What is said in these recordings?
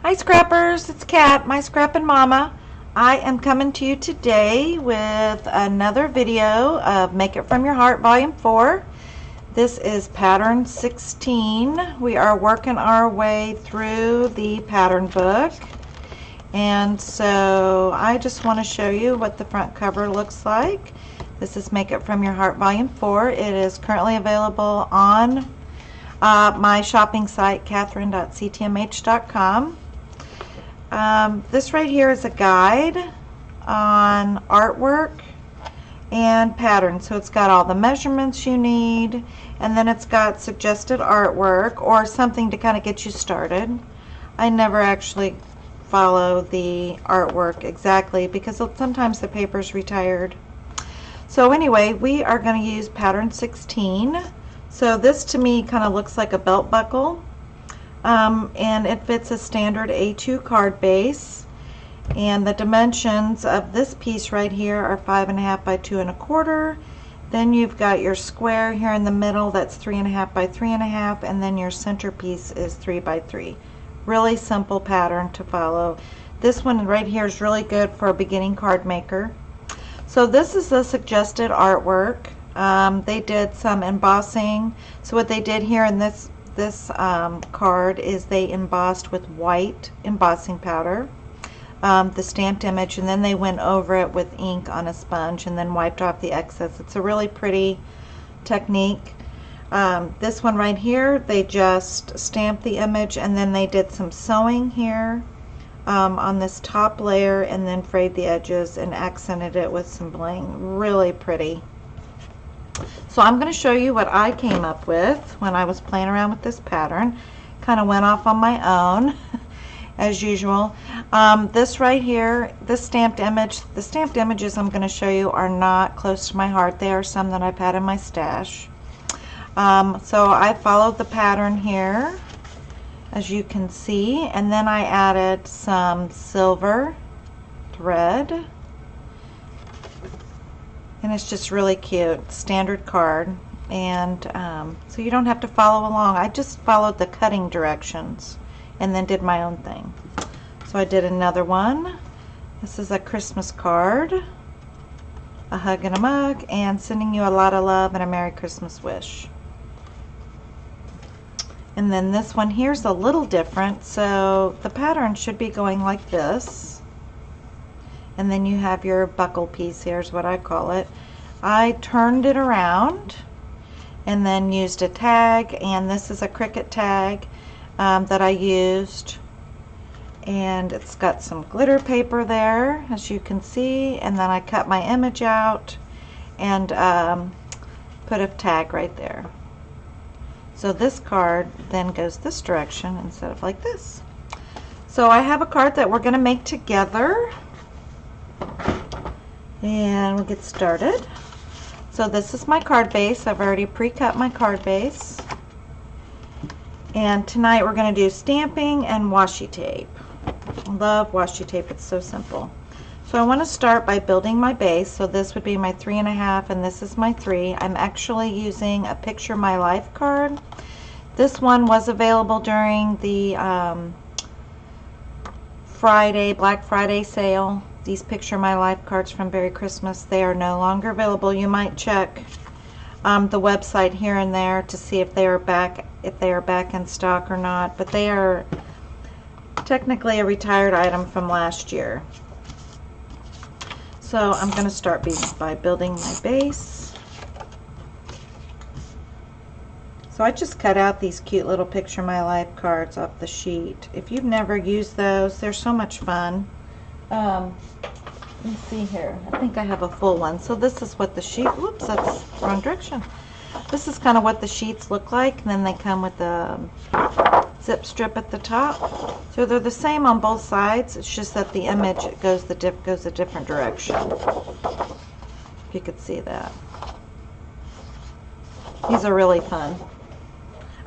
Hi Scrappers, it's Kat, my Scrappin' Mama. I am coming to you today with another video of Make It From Your Heart Volume 4. This is pattern 16. We are working our way through the pattern book. And so I just want to show you what the front cover looks like. This is Make It From Your Heart Volume 4. It is currently available on my shopping site, catherine.ctmh.com. This right here is a guide on artwork and patterns. So it's got all the measurements you need, and then it's got suggested artwork or something to kind of get you started. I never actually follow the artwork exactly because sometimes the paper's retired. So anyway, we are going to use pattern 16. So this to me kind of looks like a belt buckle. And it fits a standard A2 card base, and the dimensions of this piece right here are 5.5 by 2 1/4. Then you've got your square here in the middle, that's 3.5 by 3.5, and then your centerpiece is 3 by 3. Really simple pattern to follow. This one right here is really good for a beginning card maker. So this is the suggested artwork. They did some embossing. So what they did here in this card is they embossed with white embossing powder the stamped image, and then they went over it with ink on a sponge and then wiped off the excess. It's a really pretty technique. This one right here, they just stamped the image and then they did some sewing here on this top layer and then frayed the edges and accented it with some bling. Really pretty. So I'm going to show you what I came up with when I was playing around with this pattern. Kind of went off on my own as usual. This right here, this stamped image, the stamped images I'm going to show you are not close to my heart. They are some that I've had in my stash. So I followed the pattern here, as you can see, and then I added some silver thread. And it's just really cute, standard card, and so you don't have to follow along. I just followed the cutting directions and then did my own thing. So I did another one. This is a Christmas card, a hug and a mug, and sending you a lot of love and a Merry Christmas wish. And then this one here's a little different. So the pattern should be going like this. And then you have your buckle piece. Here's what I call it. I turned it around and then used a tag, and this is a Cricut tag that I used, and it's got some glitter paper there, as you can see, and then I cut my image out and put a tag right there. So this card then goes this direction instead of like this. So I have a card that we're going to make together. And we'll get started. So this is my card base. I've already pre-cut my card base. And tonight we're going to do stamping and washi tape. I love washi tape. It's so simple. So I want to start by building my base. So this would be my 3.5 and this is my 3. I'm actually using a Picture My Life card. This one was available during the Black Friday sale. These Picture My Life cards from Merry Christmas, they are no longer available. You might check the website here and there to see if they are back in stock or not, but they are technically a retired item from last year. So I'm going to start by building my base. So I just cut out these cute little Picture My Life cards off the sheet. If you've never used those, they're so much fun. Let me see here. I think I have a full one. So this is what the sheet, whoops, that's wrong direction. This is kind of what the sheets look like, and then they come with a zip strip at the top. So they're the same on both sides. It's just that the image goes a different direction. If you could see that. These are really fun.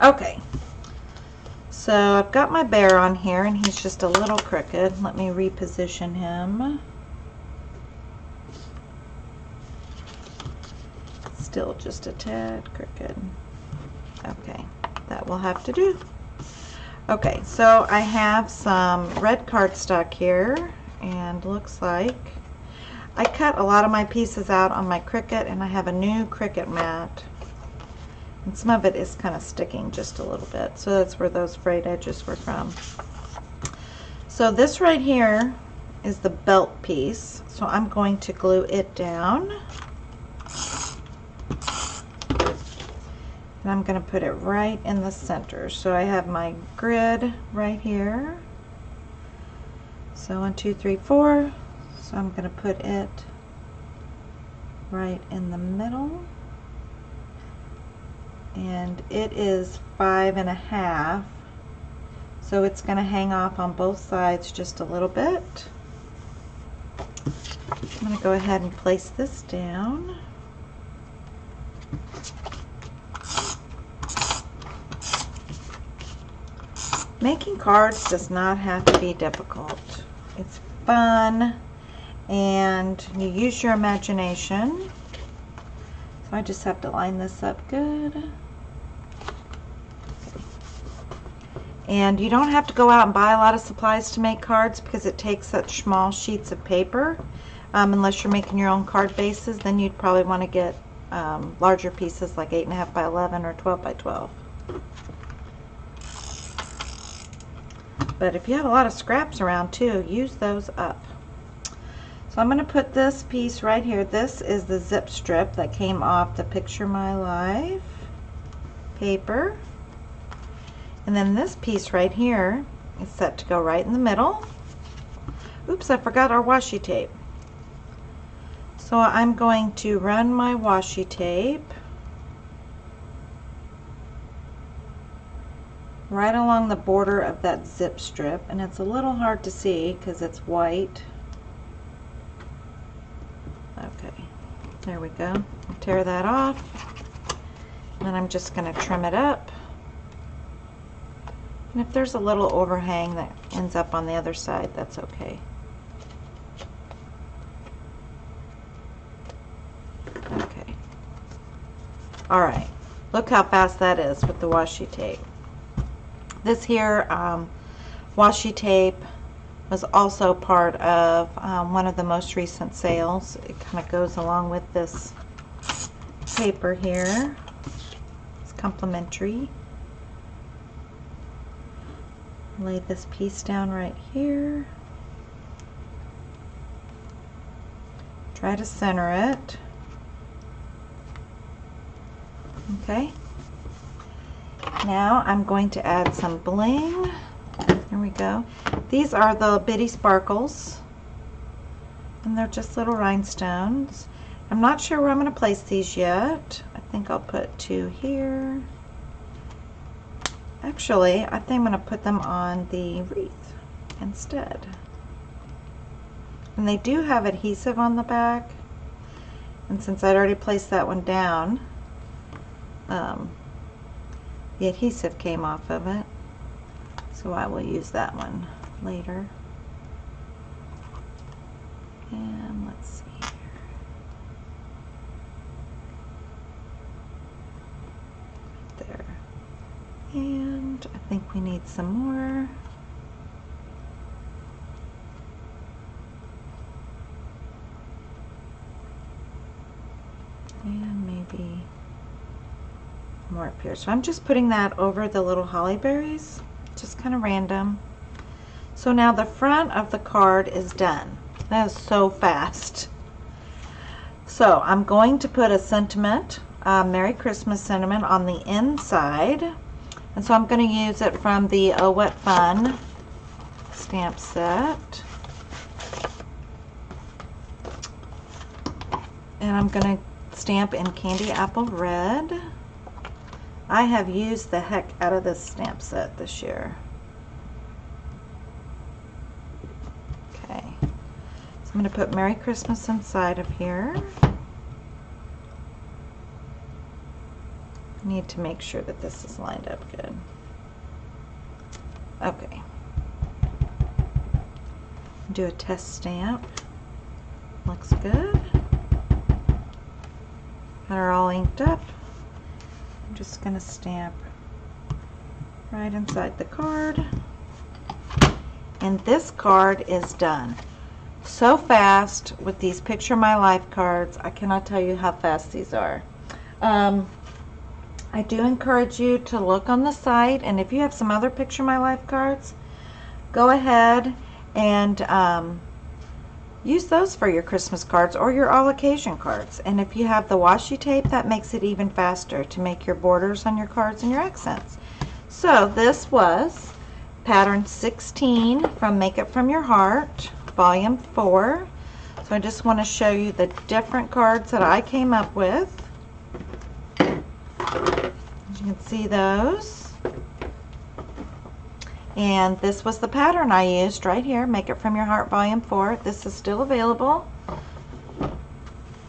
Okay. So I've got my bear on here, and he's just a little crooked. Let me reposition him. Still just a tad crooked. Okay, that will have to do. Okay, so I have some red cardstock here, and looks like I cut a lot of my pieces out on my Cricut, and I have a new Cricut mat, and some of it is kind of sticking just a little bit, so that's where those frayed edges were from. So this right here is the belt piece, so I'm going to glue it down, and I'm going to put it right in the center. So I have my grid right here, so 1, 2, 3, 4. So I'm going to put it right in the middle, and it is 5.5, so it's going to hang off on both sides just a little bit. I'm going to go ahead and place this down. Making cards does not have to be difficult. It's fun, and you use your imagination. So I just have to line this up good. And you don't have to go out and buy a lot of supplies to make cards, because it takes such small sheets of paper. Unless you're making your own card bases, then you'd probably want to get larger pieces like 8.5 by 11 or 12 by 12. But if you have a lot of scraps around too, use those up. So I'm going to put this piece right here. This is the zip strip that came off the Picture My Life paper. And then this piece right here is set to go right in the middle. Oops, I forgot our washi tape. So I'm going to run my washi tape right along the border of that zip strip, and it's a little hard to see because it's white. Okay, there we go. I'll tear that off, and then I'm just going to trim it up. And if there's a little overhang that ends up on the other side, that's okay. Okay. All right, look how fast that is with the washi tape. This here washi tape was also part of one of the most recent sales. It kind of goes along with this paper here. It's complimentary. Lay this piece down right here. Try to center it. Okay. Now I'm going to add some bling. Here we go. These are the Bitty Sparkles, and they're just little rhinestones. I'm not sure where I'm going to place these yet. I think I'll put 2 here. Actually, I think I'm going to put them on the wreath instead. And they do have adhesive on the back, and since I'd already placed that one down, the adhesive came off of it, so I will use that one later. And let's see here. Right there. And I think we need some more. And maybe more up here. So I'm just putting that over the little holly berries, just kind of random. So now the front of the card is done. That is so fast. So I'm going to put a sentiment, Merry Christmas sentiment, on the inside, and so I'm going to use it from the Oh What Fun stamp set, and I'm going to stamp in Candy Apple Red. I have used the heck out of this stamp set this year. Okay, so I'm going to put Merry Christmas inside of here. I need to make sure that this is lined up good. Okay. Do a test stamp. Looks good. Got her all inked up. I'm just going to stamp right inside the card. And this card is done. So fast with these Picture My Life cards. I cannot tell you how fast these are. I do encourage you to look on the site, and if you have some other Picture My Life cards, go ahead and use those for your Christmas cards or your all occasion cards. And if you have the washi tape, that makes it even faster to make your borders on your cards and your accents. So this was pattern 16 from Make It From Your Heart, volume 4. So I just want to show you the different cards that I came up with. As you can see those. And this was the pattern I used right here, Make It From Your Heart volume 4. This is still available.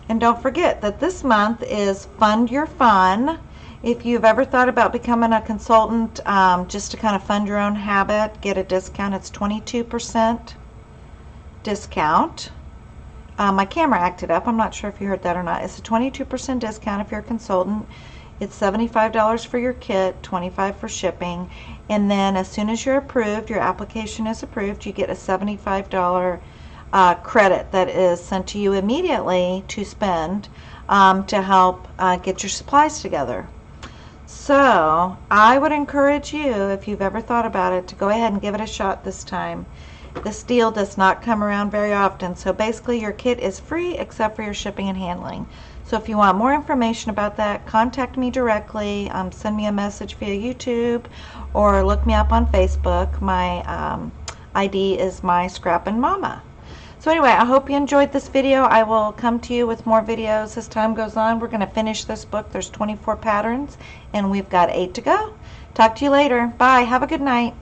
And don't forget that this month is Fund Your Fun. If you've ever thought about becoming a consultant just to kind of fund your own habit, get a discount. It's 22% discount. My camera acted up. I'm not sure if you heard that or not. It's a 22% discount if you're a consultant. It's $75 for your kit, $25 for shipping, and then as soon as you're approved, your application is approved, you get a $75 credit that is sent to you immediately to spend to help get your supplies together. So I would encourage you, if you've ever thought about it, to go ahead and give it a shot this time. This deal does not come around very often, so basically your kit is free except for your shipping and handling. So if you want more information about that, contact me directly, send me a message via YouTube, or look me up on Facebook. My ID is My Scrappin' Mama. So anyway, I hope you enjoyed this video. I will come to you with more videos as time goes on. We're going to finish this book. There's 24 patterns, and we've got 8 to go. Talk to you later. Bye. Have a good night.